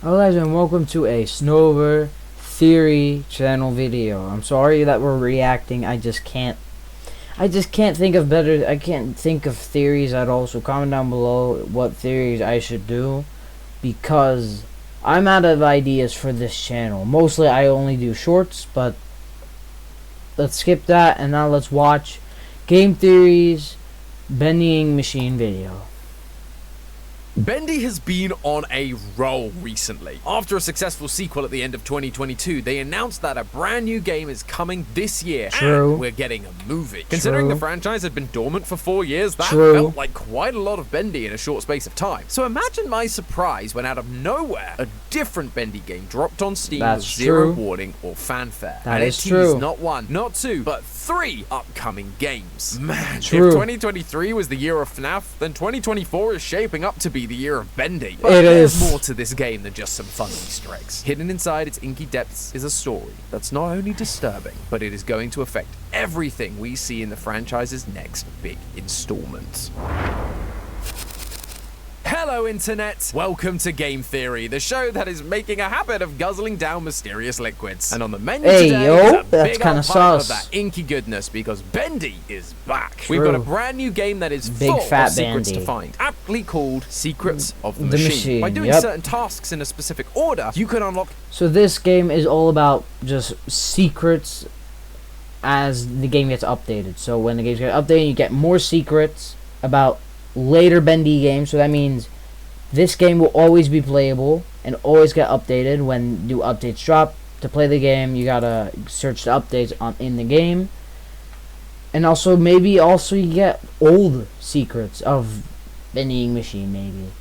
Hello guys and welcome to a Snover Theory channel video. I'm sorry that we're reacting. I just can't think of theories at all. So comment down below what theories I should do, because I'm out of ideas for this channel. Mostly I only do shorts, but let's skip that and now let's watch Game Theory's Bending Machine video. Bendy has been on a roll recently. After a successful sequel at the end of 2022, they announced that a brand new game is coming this year. True. And we're getting a movie. Considering the franchise had been dormant for 4 years, that True. felt like quite a lot of Bendy in a short space of time. So imagine my surprise when out of nowhere, a different Bendy game dropped on Steam with zero warning or fanfare. That and is it true. teased not one, not two, but 3 upcoming games. Man, True. if 2023 was the year of FNAF, then 2024 is shaping up to be the year of Bendy. But It there's is more to this game than just some fun Easter eggs. Hidden inside its inky depths is a story that's not only disturbing, but it is going to affect everything we see in the franchise's next big installment. Hello Internet! Welcome to Game Theory, the show that is making a habit of guzzling down mysterious liquids. And on the menu today is a that's big kinda old pint of sus. that inky goodness, because Bendy is back. True. We've got a brand new game that is Big full fat of secrets Bendy. to find, aptly called Secrets of the The Machine. Machine, By doing yep. certain tasks in a specific order, you can unlock. So this game is all about just secrets as the game gets updated. So when the games get updated, you get more secrets about later Bendy games. So that means this game will always be playable and always get updated when new updates drop. To play the game, you gotta search the updates in the game. And also, maybe you get old secrets of Bending Machine,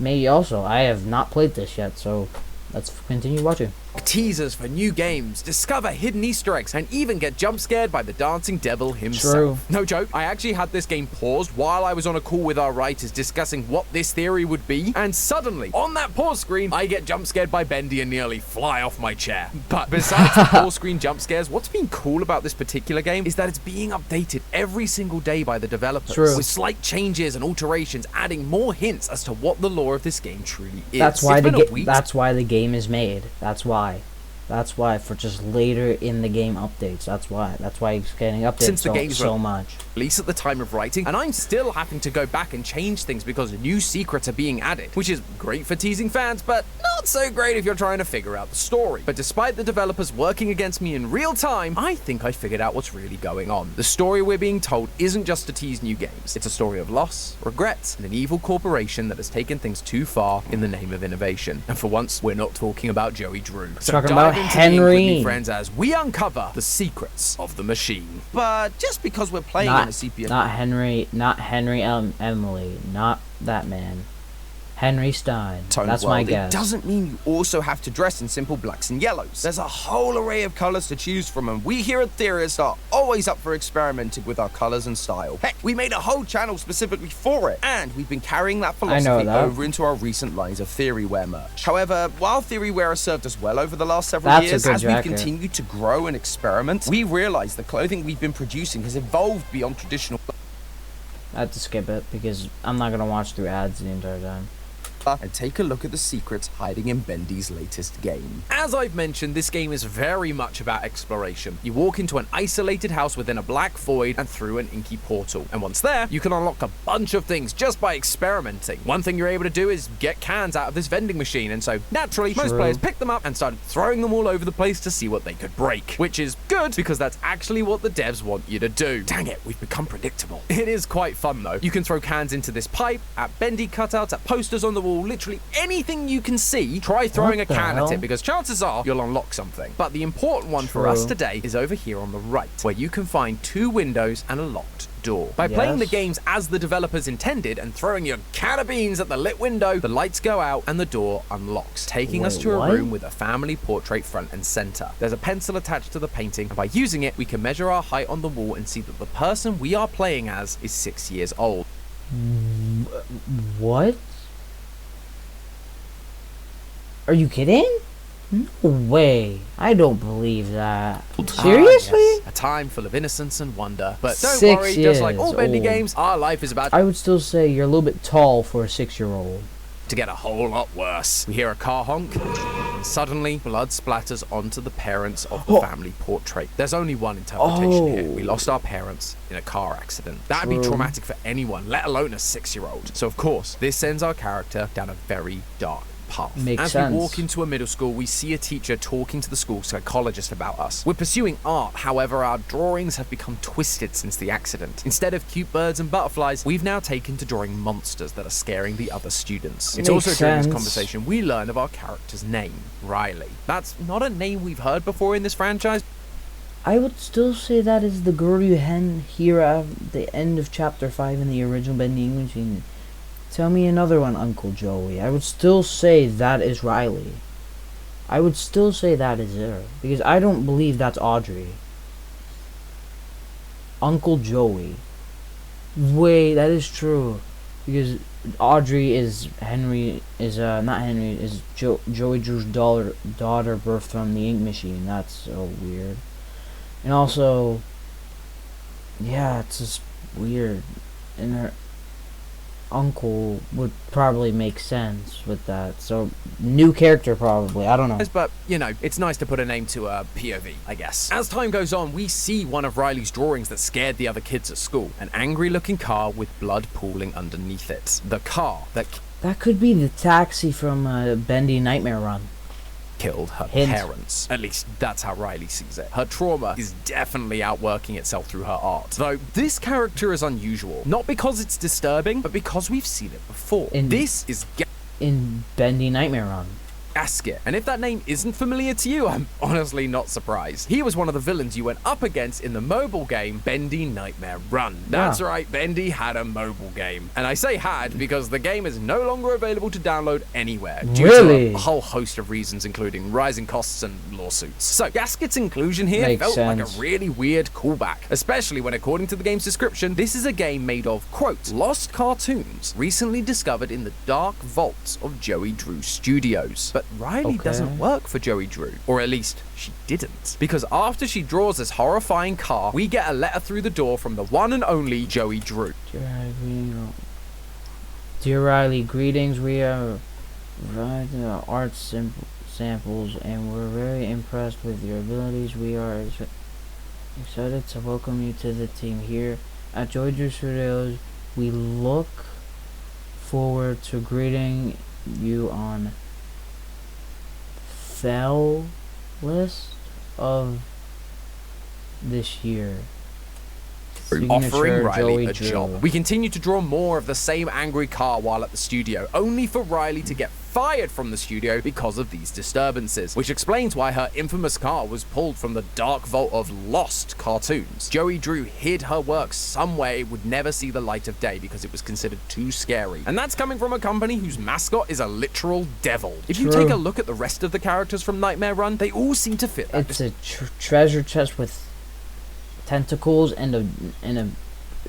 Maybe also. I have not played this yet, so let's continue watching. Teasers for new games, discover hidden Easter eggs, and even get jump scared by the dancing devil himself. True. No joke, I actually had this game paused while I was on a call with our writers discussing what this theory would be, and suddenly, on that pause screen, I get jump scared by Bendy and nearly fly off my chair. But besides the pause screen jump scares, what's been cool about this particular game is that it's being updated every single day by the developers, True. with slight changes and alterations adding more hints as to what the lore of this game truly is. That's why It's been a that's why the game is made. That's why for just later in the game updates. That's why it's getting updated Since the game's so much. release at the time of writing, and I'm still having to go back and change things because new secrets are being added, which is great for teasing fans, but not so great if you're trying to figure out the story. But despite the developers working against me in real time, I think I figured out what's really going on. The story we're being told isn't just to tease new games. It's a story of loss, regret, and an evil corporation that has taken things too far in the name of innovation. And for once, we're not talking about Joey Drew. So Talking dive about into the ink with me, Henry. friends, as we uncover the secrets of the machine. But just because we're playing on a CPU... Not Henry Emily, not that man. Henry Stein. That's my guess. It doesn't mean you also have to dress in simple blacks and yellows. There's a whole array of colors to choose from, and we here at Theorists are always up for experimenting with our colors and style. Heck, we made a whole channel specifically for it, and we've been carrying that philosophy over into our recent lines of Theoryware merch. However, while Theoryware has served us well over the last several years, as we've continued to grow and experiment, we realized the clothing we've been producing has evolved beyond traditional... I have to skip it because I'm not gonna watch through ads the entire time. And take a look at the secrets hiding in Bendy's latest game. As I've mentioned, this game is very much about exploration. You walk into an isolated house within a black void and through an inky portal. And once there, you can unlock a bunch of things just by experimenting. One thing you're able to do is get cans out of this vending machine, and so naturally, most players picked them up and started throwing them all over the place to see what they could break. Which is good, because that's actually what the devs want you to do. Dang it, we've become predictable. It is quite fun though. You can throw cans into this pipe, at Bendy cutouts, at posters on the wall, literally anything you can see. Try throwing a can at it, because chances are you'll unlock something. But the important one for us today is over here on the right, where you can find 2 windows and a locked door. By playing the games as the developers intended and throwing your can of beans at the lit window, the lights go out and the door unlocks, taking us to a room with a family portrait front and center. There's a pencil attached to the painting, and by using it, we can measure our height on the wall and see that the person we are playing as is 6 years old. What? Are you kidding? No way. I don't believe that. Seriously? Yes. A time full of innocence and wonder. But don't 6 worry, just like all years Bendy old. games, our life is about... I would still say you're a little bit tall for a 6-year-old. To get a whole lot worse, we hear a car honk, and suddenly blood splatters onto the parents of the family portrait. There's only one interpretation here. We lost our parents in a car accident. That'd be traumatic for anyone, let alone a 6-year-old. So of course, this sends our character down a very dark path. Makes As sense. we walk into a middle school, we see a teacher talking to the school psychologist about us. We're pursuing art, however, our drawings have become twisted since the accident. Instead of cute birds and butterflies, we've now taken to drawing monsters that are scaring the other students. It's also during this conversation we learn of our character's name, Riley. That's not a name we've heard before in this franchise. I would still say that is the girl you hear at the end of chapter 5 in the original Bendy English. Tell me another one, Uncle Joey. I would still say that is Riley. I would still say that is her. Because I don't believe that's Audrey. Uncle Joey. Wait, that is true. Because Audrey is Joey Drew's daughter birthed from the ink machine. That's so weird. And also, yeah, it's just weird. And her uncle would probably make sense with that. So, new character probably. I don't know. But, you know, it's nice to put a name to a POV, I guess. As time goes on, we see one of Riley's drawings that scared the other kids at school. An angry-looking car with blood pooling underneath it. The car that could be the taxi from Bendy Nightmare Run. Killed her parents. At least that's how Riley sees it. Her trauma is definitely outworking itself through her art. Though this character is unusual, not because it's disturbing, but because we've seen it before. This is in Bendy Nightmare Run. Gasket. And if that name isn't familiar to you, I'm honestly not surprised. He was one of the villains you went up against in the mobile game Bendy Nightmare Run. That's right, Bendy had a mobile game. And I say had because the game is no longer available to download anywhere due to a whole host of reasons, including rising costs and lawsuits. So Gasket's inclusion here felt like a really weird callback, especially when, according to the game's description, this is a game made of, quote, lost cartoons recently discovered in the dark vaults of Joey Drew Studios. But Riley doesn't work for Joey Drew, or at least she didn't. Because after she draws this horrifying car, we get a letter through the door from the one and only Joey Drew. Dear Riley, greetings. We are providing art samples and we're very impressed with your abilities. We are excited to welcome you to the team here at Joey Drew Studios. We look forward to greeting you on fell list of this year. Offering Riley a job. We continue to draw more of the same angry car while at the studio, only for Riley to get fired from the studio because of these disturbances, which explains why her infamous car was pulled from the dark vault of lost cartoons. Joey Drew hid her work somewhere it would never see the light of day because it was considered too scary. And that's coming from a company whose mascot is a literal devil. If you take a look at the rest of the characters from Nightmare Run, they all seem to fit that. It's a treasure chest with tentacles and a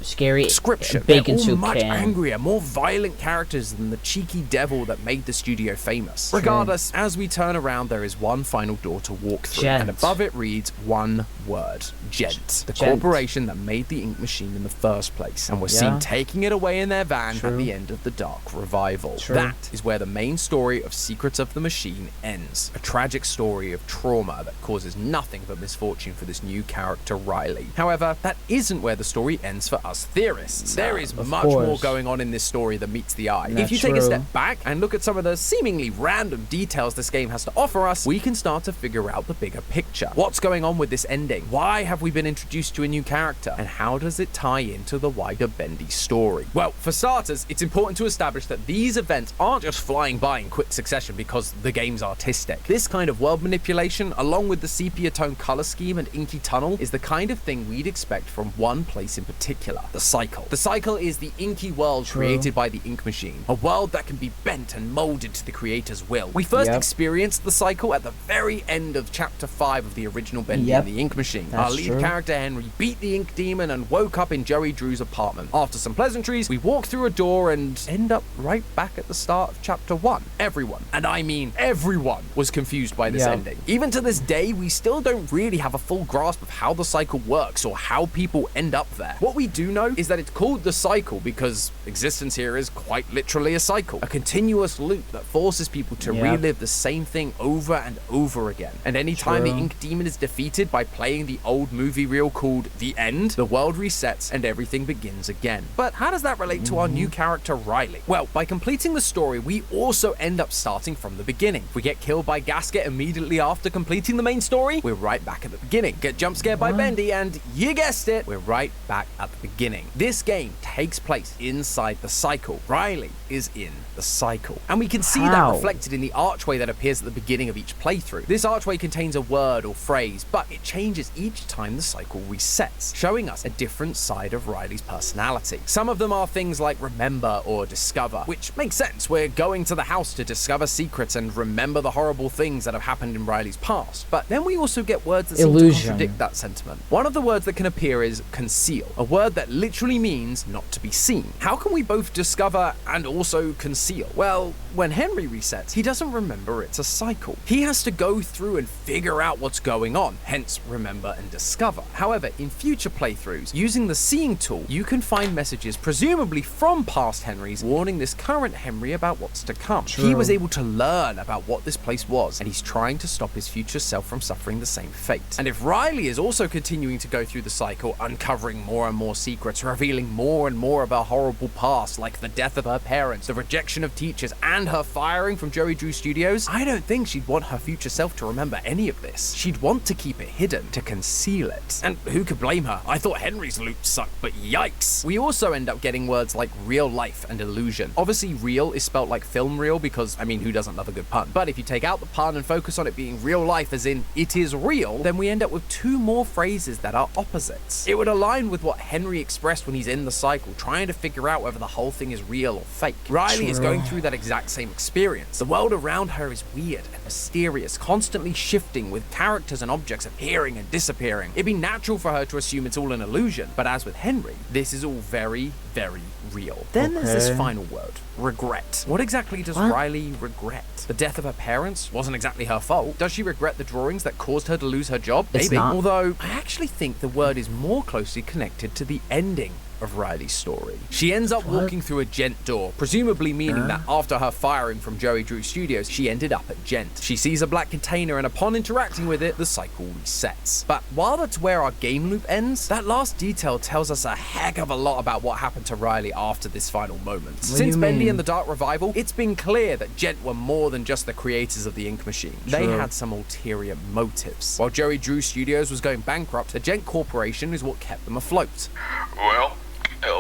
scary description. Bacon They're all soup much can. angrier, more violent characters than the cheeky devil that made the studio famous. Regardless, as we turn around, there is one final door to walk through, and above it reads one word: Gent. The corporation that made the ink machine in the first place, and we're seen taking it away in their van at the end of the Dark Revival. That is where the main story of Secrets of the Machine ends. A tragic story of trauma that causes nothing but misfortune for this new character, Riley. However, that isn't where the story ends for us theorists. There is much more going on in this story than meets the eye. If you take a step back and look at some of the seemingly random details this game has to offer us, we can start to figure out the bigger picture. What's going on with this ending? Why have we been introduced to a new character? And how does it tie into the wider Bendy story? Well, for starters, it's important to establish that these events aren't just flying by in quick succession because the game's artistic. This kind of world manipulation, along with the sepia tone color scheme and inky tunnel, is the kind of thing we'd expect from one place in particular. The Cycle. The Cycle is the inky world created by the ink machine, a world that can be bent and molded to the creator's will. We first experienced the Cycle at the very end of chapter 5 of the original Bendy and the ink machine. Our lead character Henry beat the ink demon and woke up in Joey Drew's apartment. After some pleasantries, we walk through a door and end up right back at the start of chapter 1. Everyone, and I mean everyone, was confused by this ending. Even to this day, we still don't really have a full grasp of how the Cycle works or how people end up there. What we do do know is that it's called the cycle because existence here is quite literally a cycle, a continuous loop that forces people to relive the same thing over and over again. And anytime the Ink Demon is defeated by playing the old movie reel called The End, the world resets and everything begins again. But how does that relate to our new character Riley? Well, by completing the story, we also end up starting from the beginning. If we get killed by Gasket immediately after completing the main story, we're right back at the beginning. Get jump scared by Bendy and, you guessed it, we're right back at the beginning. This game takes place inside the cycle. Riley is in the cycle. And we can see that reflected in the archway that appears at the beginning of each playthrough. This archway contains a word or phrase, but it changes each time the cycle resets, showing us a different side of Riley's personality. Some of them are things like remember or discover, which makes sense. We're going to the house to discover secrets and remember the horrible things that have happened in Riley's past. But then we also get words that seem to contradict that sentiment. One of the words that can appear is conceal, a word that literally means not to be seen. How can we both discover and also conceal? Well, when Henry resets, he doesn't remember it's a cycle. He has to go through and figure out what's going on, hence remember and discover. However, in future playthroughs, using the seeing tool, you can find messages presumably from past Henrys warning this current Henry about what's to come. He was able to learn about what this place was, and he's trying to stop his future self from suffering the same fate. And if Riley is also continuing to go through the cycle, uncovering more and more secrets, revealing more and more of her horrible past, like the death of her parents, the rejection of teachers, and her firing from Joey Drew Studios, I don't think she'd want her future self to remember any of this. She'd want to keep it hidden, to conceal it. And who could blame her? I thought Henry's loop sucked, but yikes. We also end up getting words like real life and illusion. Obviously, real is spelt like film reel because, I mean, who doesn't love a good pun? But if you take out the pun and focus on it being real life as in it is real, then we end up with two more phrases that are opposites. It would align with what Henry expressed when he's in the cycle, trying to figure out whether the whole thing is real or fake. Riley is going through that exact same experience. The world around her is weird and mysterious, constantly shifting with characters and objects appearing and disappearing. It'd be natural for her to assume it's all an illusion, but as with Henry, this is all very, very real. Then there's this final word, regret. What exactly does Riley regret? The death of her parents wasn't exactly her fault. Does she regret the drawings that caused her to lose her job? Maybe. Although, I actually think the word is more closely connected to the ending of Riley's story. She ends up walking through a Gent door, presumably meaning that after her firing from Joey Drew Studios, she ended up at Gent. She sees a black container and upon interacting with it, the cycle resets. But while that's where our game loop ends, that last detail tells us a heck of a lot about what happened to Riley after this final moment. Since Bendy and the Dark Revival, it's been clear that Gent were more than just the creators of the ink machine. They had some ulterior motives. While Joey Drew Studios was going bankrupt, the Gent Corporation is what kept them afloat. Well,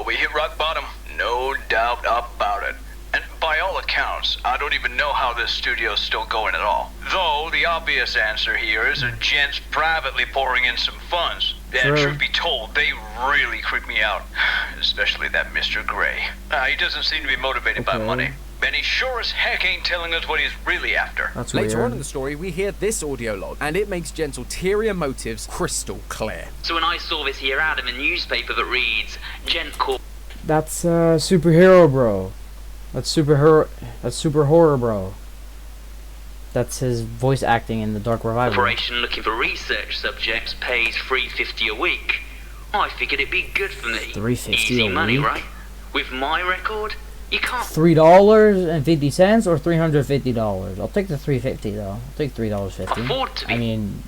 we hit rock bottom, no doubt about it. And by all accounts, I don't even know how this studio's still going at all. Though the obvious answer here is that Gent's privately pouring in some funds. And truth be told, they really creep me out. Especially that Mr. Gray. He doesn't seem to be motivated by money. And he sure as heck ain't telling us what he's really after. Later on in the story, we hear this audio log, and it makes Gent's ulterior motives crystal clear. So when I saw this here ad in the newspaper that reads, Gent Corp... That's superhero, bro. That's super horror, bro. That's his voice acting in the Dark Revival. Corporation looking for research subjects pays $3.50 a week. I figured it'd be good for me. $3.50 Easy a money, week? right? With my record, you can't... $3.50 or $350? I'll take the $3.50 though. I'll take $3.50. afford to be... I mean,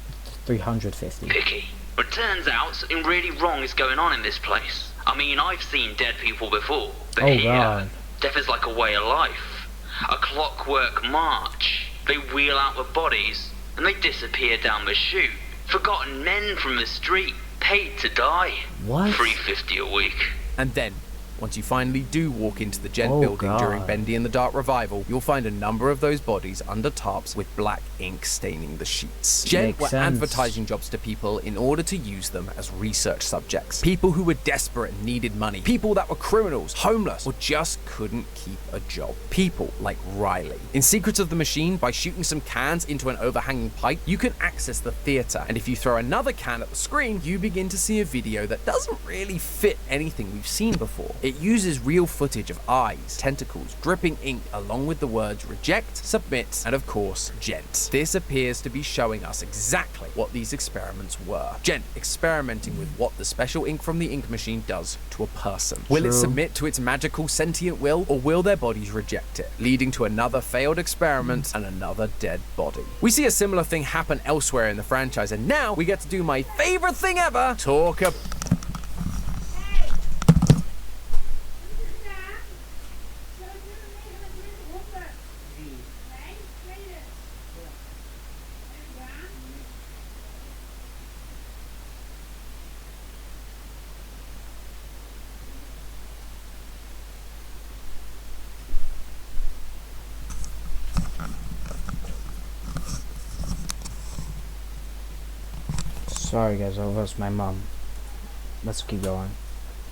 $350. picky. But it turns out something really wrong is going on in this place. I mean, I've seen dead people before, but here, death is like a way of life. A clockwork march. They wheel out the bodies, and they disappear down the chute. Forgotten men from the street, paid to die. What? $3.50 a week. And then, once you finally do walk into the Gent building during Bendy and the Dark Revival, you'll find a number of those bodies under tarps with black ink staining the sheets. Gent were advertising jobs to people in order to use them as research subjects. People who were desperate and needed money. People that were criminals, homeless, or just couldn't keep a job. People like Riley. In Secrets of the Machine, by shooting some cans into an overhanging pipe, you can access the theater. And if you throw another can at the screen, you begin to see a video that doesn't really fit anything we've seen before. It It uses real footage of eyes, tentacles, dripping ink, along with the words reject, submit, and of course, Gent. This appears to be showing us exactly what these experiments were. Gent experimenting with what the special ink from the ink machine does to a person. Will it submit to its magical sentient will, or will their bodies reject it, leading to another failed experiment and another dead body? We see a similar thing happen elsewhere in the franchise, and now we get to do my favorite thing ever, talk about... Sorry guys, I lost my mom. Let's keep going.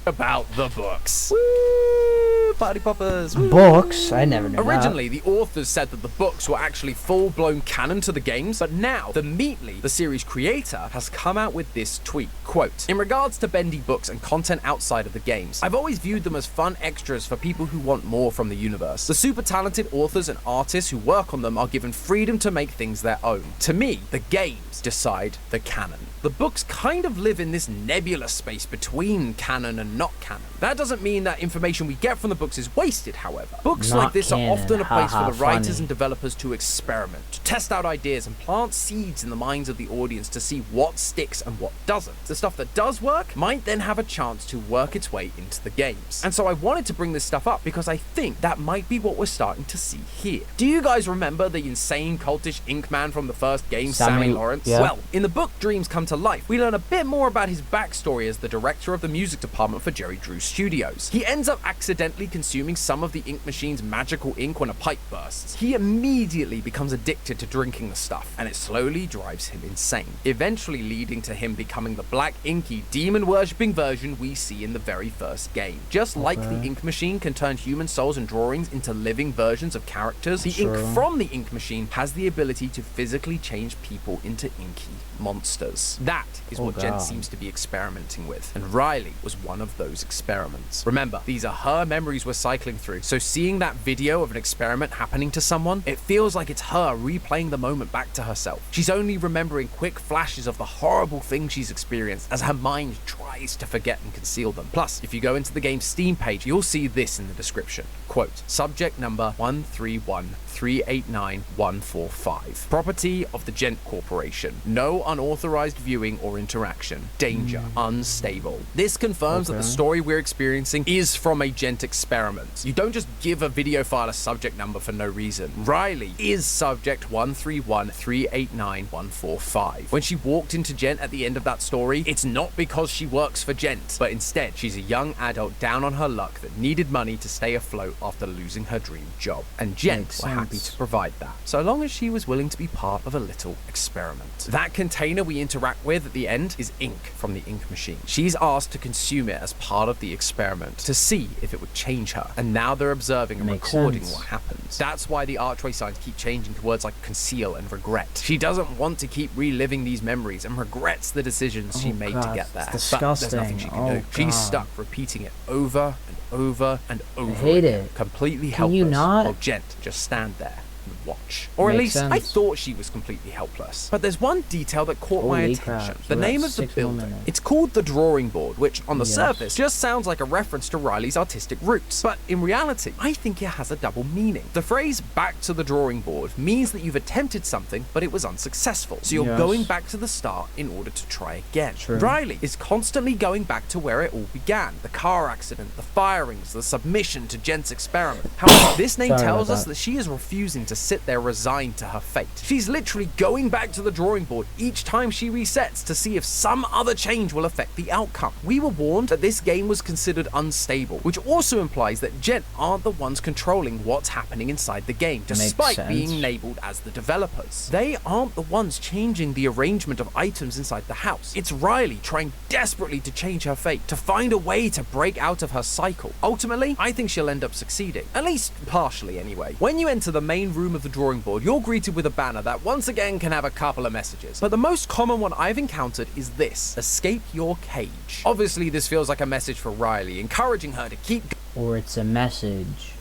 about the books. Woo! Party poppers. Woo! Books? I never knew Originally, the authors said that the books were actually full-blown canon to the games, but now, the Meatly, the series creator, has come out with this tweet. Quote, "In regards to bendy books and content outside of the games, I've always viewed them as fun extras for people who want more from the universe. The super talented authors and artists who work on them are given freedom to make things their own. To me, the games decide the canon. The books kind of live in this nebulous space between canon and not canon. That doesn't mean that information we get from the books is wasted, however. Books Not like this canon. are often a place for the writers Funny. and developers to experiment, to test out ideas and plant seeds in the minds of the audience to see what sticks and what doesn't. The stuff that does work might then have a chance to work its way into the games. And so I wanted to bring this stuff up because I think that might be what we're starting to see here. Do you guys remember the insane cultish ink man from the first game, Sammy Lawrence? yeah. Well, in the book Dreams Come to Life, we learn a bit more about his backstory as the director of the music department for Jerry Drew Studios. He ends up accidentally consuming some of the ink machine's magical ink when a pipe bursts. He immediately becomes addicted to drinking the stuff, and it slowly drives him insane, eventually leading to him becoming the black inky demon-worshipping version we see in the very first game. Just like the ink machine can turn human souls and drawings into living versions of characters, the ink from the ink machine has the ability to physically change people into inky monsters. That is what Jen seems to be experimenting with, and Riley was one of those experiments. Remember, these are her memories we're cycling through, so seeing that video of an experiment happening to someone, it feels like it's her replaying the moment back to herself. She's only remembering quick flashes of the horrible things she's experienced as her mind tries to forget and conceal them. Plus, if you go into the game's Steam page, you'll see this in the description. Quote, subject number 131389145. Property of the Gent Corporation. No unauthorized viewing or interaction. Danger. Unstable. This confirms that the story we're experiencing is from a Gent experiment. You don't just give a video file a subject number for no reason. Riley is subject 131389145. When she walked into Gent at the end of that story, it's not because she works for Gent, but instead she's a young adult down on her luck that needed money to stay afloat after losing her dream job. And Gent were happy to provide that, so long as she was willing to be part of a little experiment. That container we interact with at the end is ink from the ink machine. She's asked to consume it as part of the experiment to see if it would change her, and now they're observing and recording what happens. That's why the archway signs keep changing to words like conceal and regret. She doesn't want to keep reliving these memories and regrets the decisions she made to get there. But there's nothing she can do. She's stuck repeating it over and over and over. I hate again, it. completely Can helpless. you not? While Gent just stand there and watch. Or at Makes least I sense. thought she was completely helpless. But there's one detail that caught my Holy attention. crap, The we're name at of the 6 more building. minutes. It's called the Drawing Board, which on the surface just sounds like a reference to Riley's artistic roots. But in reality, I think it has a double meaning. The phrase back to the drawing board means that you've attempted something, but it was unsuccessful. So you're going back to the start in order to try again. Riley is constantly going back to where it all began. The car accident, the firings, the submission to Gent's experiment. However, this name tells us that she is refusing to sit there resigned to her fate. She's literally going back to the drawing board each time she resets to see if some other change will affect the outcome. We were warned that this game was considered unstable, which also implies that Gent aren't the ones controlling what's happening inside the game, despite being labeled as the developers. They aren't the ones changing the arrangement of items inside the house. It's Riley trying desperately to change her fate, to find a way to break out of her cycle. Ultimately, I think she'll end up succeeding. At least partially anyway. When you enter the main room room of the drawing board, you're greeted with a banner that once again can have a couple of messages. But the most common one I've encountered is this: escape your cage. Obviously, this feels like a message for Riley, encouraging her to keep Or it's a message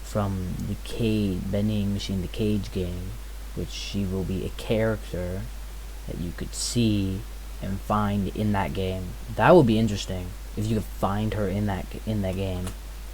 from the vending machine, the cage game, which she will be a character that you could see and find in that game. That would be interesting if you could find her in that game.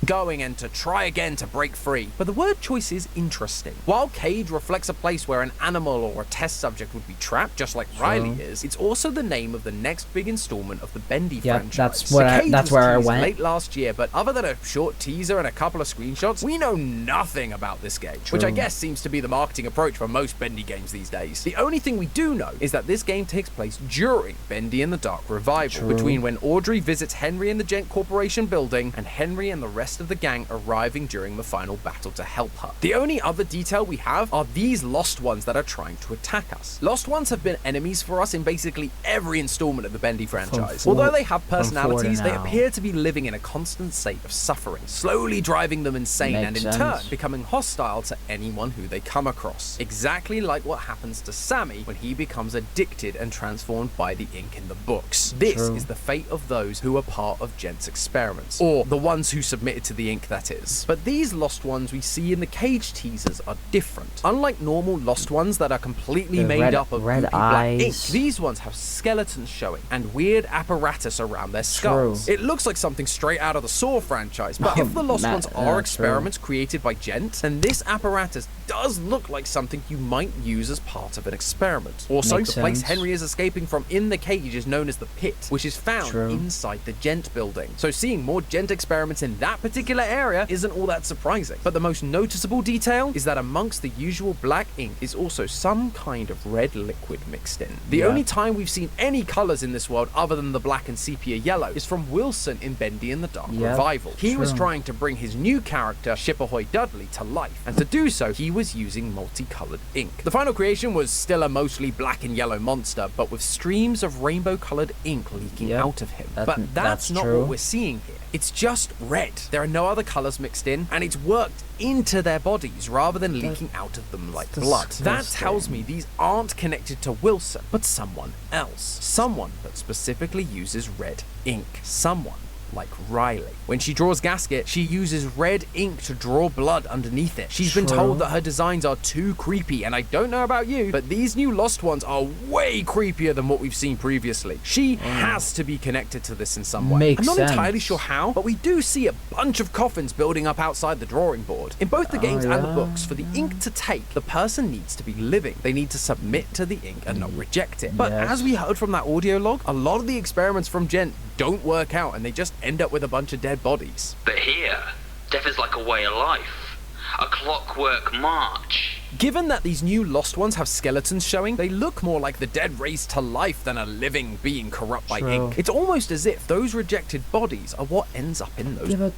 going and to try again to break free. But the word choice is interesting. While cage reflects a place where an animal or a test subject would be trapped, just like Riley is, it's also the name of the next big installment of the Bendy franchise. That's where I went. Late last year, but other than a short teaser and a couple of screenshots, we know nothing about this game, which I guess seems to be the marketing approach for most Bendy games these days. The only thing we do know is that this game takes place during Bendy and the Dark Revival, between when Audrey visits Henry in the Gent Corporation building and Henry and the rest of the gang arriving during the final battle to help her. The only other detail we have are these Lost Ones that are trying to attack us. Lost Ones have been enemies for us in basically every installment of the Bendy franchise. Although they have personalities, they appear to be living in a constant state of suffering, slowly driving them insane and in turn becoming hostile to anyone who they come across. Exactly like what happens to Sammy when he becomes addicted and transformed by the ink in the books. This is the fate of those who are part of Gent's experiments, or the ones who submitted to the ink, that is. But these Lost Ones we see in the cage teasers are different. Unlike normal Lost Ones that are completely made up of red black ink, these ones have skeletons showing and weird apparatus around their skulls. It looks like something straight out of the Saw franchise, but if the Lost Ones are experiments created by Gent, then this apparatus does look like something you might use as part of an experiment. Also, the place Henry is escaping from in the cage is known as the Pit, which is found inside the Gent building. So seeing more Gent experiments in that particular area isn't all that surprising. But the most noticeable detail is that amongst the usual black ink is also some kind of red liquid mixed in. The only time we've seen any colors in this world other than the black and sepia yellow is from Wilson in Bendy and the Dark Revival. He was trying to bring his new character, Shipperhoy Dudley, to life, and to do so he was using multicolored ink. The final creation was still a mostly black and yellow monster, but with streams of rainbow colored ink leaking out of him. But that's not what we're seeing here. It's just red. There are no other colors mixed in, and it's worked into their bodies rather than leaking out of them like blood. That tells me these aren't connected to Wilson, but someone else. Someone that specifically uses red ink. Someone like Riley. When she draws Gasket, she uses red ink to draw blood underneath it. She's been told that her designs are too creepy, and I don't know about you, but these new Lost Ones are way creepier than what we've seen previously. She has to be connected to this in some way. I'm not entirely sure how, but we do see a bunch of coffins building up outside the drawing board. In both the games and the books, for the ink to take, the person needs to be living. They need to submit to the ink and not reject it. But as we heard from that audio log, a lot of the experiments from Gent don't work out, and they just end up with a bunch of dead bodies. But here, death is like a way of life, a clockwork march. Given that these new Lost Ones have skeletons showing, they look more like the dead raised to life than a living being corrupt by ink. It's almost as if those rejected bodies are what ends up in those. Yeah, but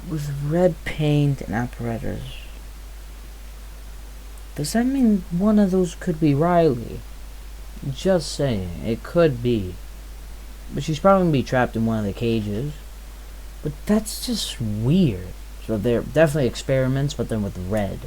with red paint and apparatus, does that mean one of those could be Riley? Just saying, it could be. But she's probably gonna be trapped in one of the cages. But that's just weird. So they're definitely experiments, but then with red.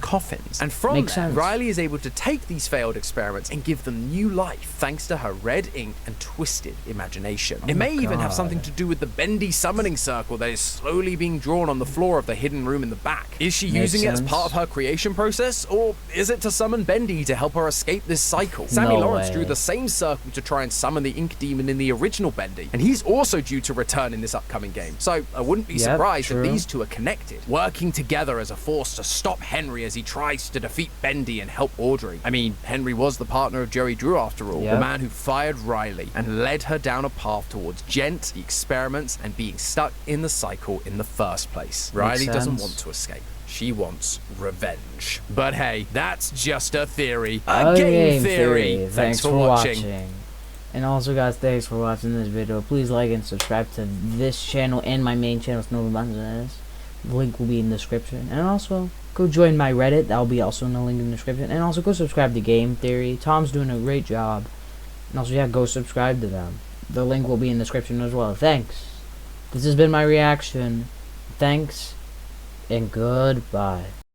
Coffins. And from that, Riley is able to take these failed experiments and give them new life thanks to her red ink and twisted imagination. It may even have something to do with the Bendy summoning circle that is slowly being drawn on the floor of the hidden room in the back. Is she using it as part of her creation process, or is it to summon Bendy to help her escape this cycle? Sammy Lawrence drew the same circle to try and summon the ink demon in the original Bendy, and he's also due to return in this upcoming game. So I wouldn't be surprised if these two are connected, working together as a force to stop Henry as he tries to defeat Bendy and help Audrey. I mean, Henry was the partner of Joey Drew after all, the man who fired Riley and led her down a path towards Gent, the experiments, and being stuck in the cycle in the first place. Riley doesn't want to escape. She wants revenge. But hey, that's just a theory. A game theory. Thanks for watching. And also guys, thanks for watching this video. Please like and subscribe to this channel and my main channel, Snowy Buns. The link will be in the description. And also, go join my Reddit. That'll be also in the link in the description. And also, go subscribe to Game Theory. Tom's doing a great job. And also, yeah, go subscribe to them. The link will be in the description as well. Thanks. This has been my reaction. Thanks. and goodbye.